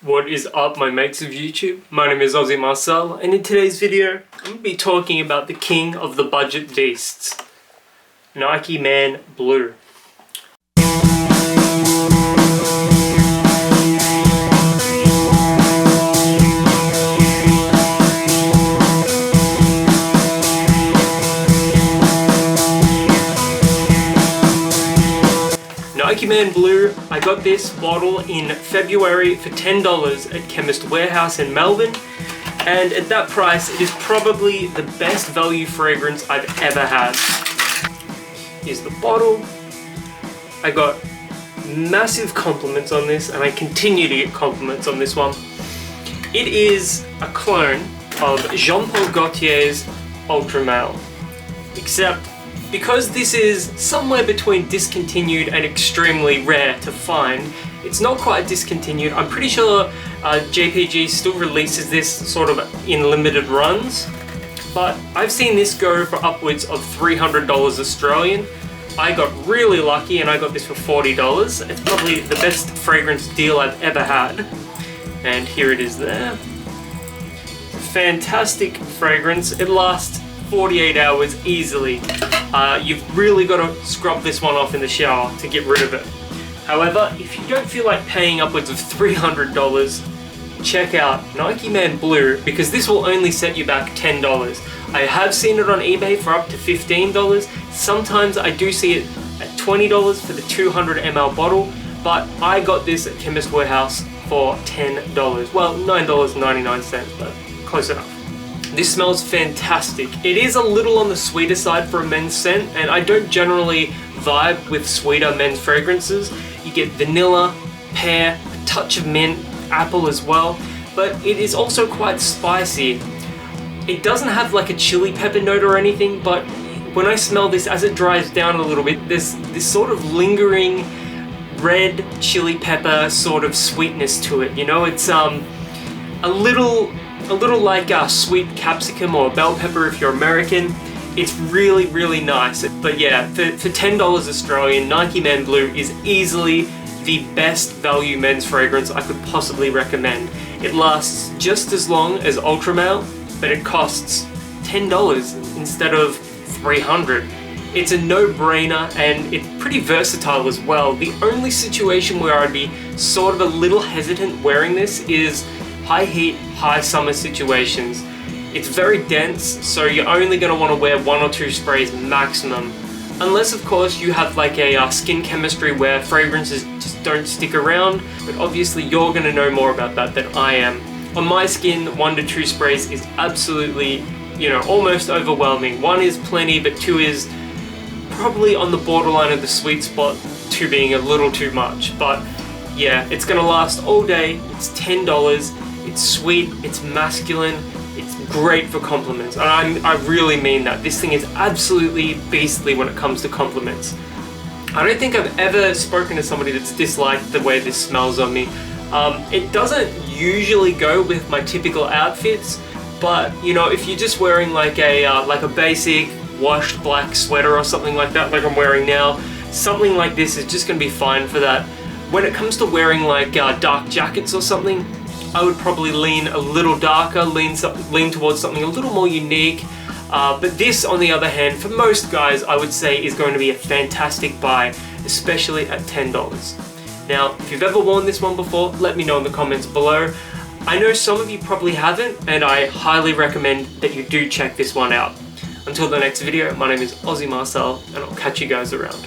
What is up, my mates of YouTube? My name is Aussie Marcel, and in today's video I'm going to be talking about the king of the budget beasts, Nike Man Blue. Nike Man Blue, I got this bottle in February for $10 at Chemist Warehouse in Melbourne, and at that price it is probably the best value fragrance I've ever had. Here's the bottle. I got massive compliments on this, and I continue to get compliments on this one. It is a clone of Jean-Paul Gaultier's Ultra Male, except because this is somewhere between discontinued and extremely rare to find, it's not quite discontinued. I'm pretty sure JPG still releases this sort of in limited runs, but I've seen this go for upwards of $300 Australian. I got really lucky and I got this for $40. It's probably the best fragrance deal I've ever had. And here it is there. Fantastic fragrance. It lasts 48 hours easily. You've really got to scrub this one off in the shower to get rid of it. However, if you don't feel like paying upwards of $300, check out Nike Man Blue, because this will only set you back $10. I have seen it on eBay for up to $15. Sometimes I do see it at $20 for the 200 ml bottle, but I got this at Chemist Warehouse for $10. Well, $9.99, but close enough. This smells fantastic. It is a little on the sweeter side for a men's scent, and I don't generally vibe with sweeter men's fragrances. You get vanilla, pear, a touch of mint, apple as well, but it is also quite spicy. It doesn't have like a chili pepper note or anything, but when I smell this as it dries down a little bit, there's this sort of lingering red chili pepper sort of sweetness to it. You know, it's a little like sweet capsicum or bell pepper if you're American. It's really, really nice. But yeah, for $10 Australian, Nike Man Blue is easily the best value men's fragrance I could possibly recommend. It lasts just as long as Ultra Male, but it costs $10 instead of $300. It's a no-brainer, and it's pretty versatile as well. The only situation where I'd be sort of a little hesitant wearing this is high heat, high summer situations. It's very dense, so you're only going to want to wear 1 or 2 sprays maximum. Unless of course you have like a skin chemistry where fragrances just don't stick around, but obviously you're going to know more about that than I am. On my skin, 1 to 2 sprays is absolutely, you know, almost overwhelming. 1 is plenty, but 2 is probably on the borderline of the sweet spot, 2 being a little too much. But yeah, it's going to last all day. It's $10. It's sweet, it's masculine, it's great for compliments, and I really mean that. This thing is absolutely beastly when it comes to compliments. I don't think I've ever spoken to somebody that's disliked the way this smells on me. It doesn't usually go with my typical outfits, but you know, if you're just wearing like a basic washed black sweater or something like that, like I'm wearing now, something like this is just going to be fine for that. When it comes to wearing like dark jackets or something, I would probably lean a little darker, lean towards something a little more unique. But this, on the other hand, for most guys, I would say is going to be a fantastic buy, especially at $10. Now, if you've ever worn this one before, let me know in the comments below. I know some of you probably haven't, and I highly recommend that you do check this one out. Until the next video, my name is Aussie Marcel, and I'll catch you guys around.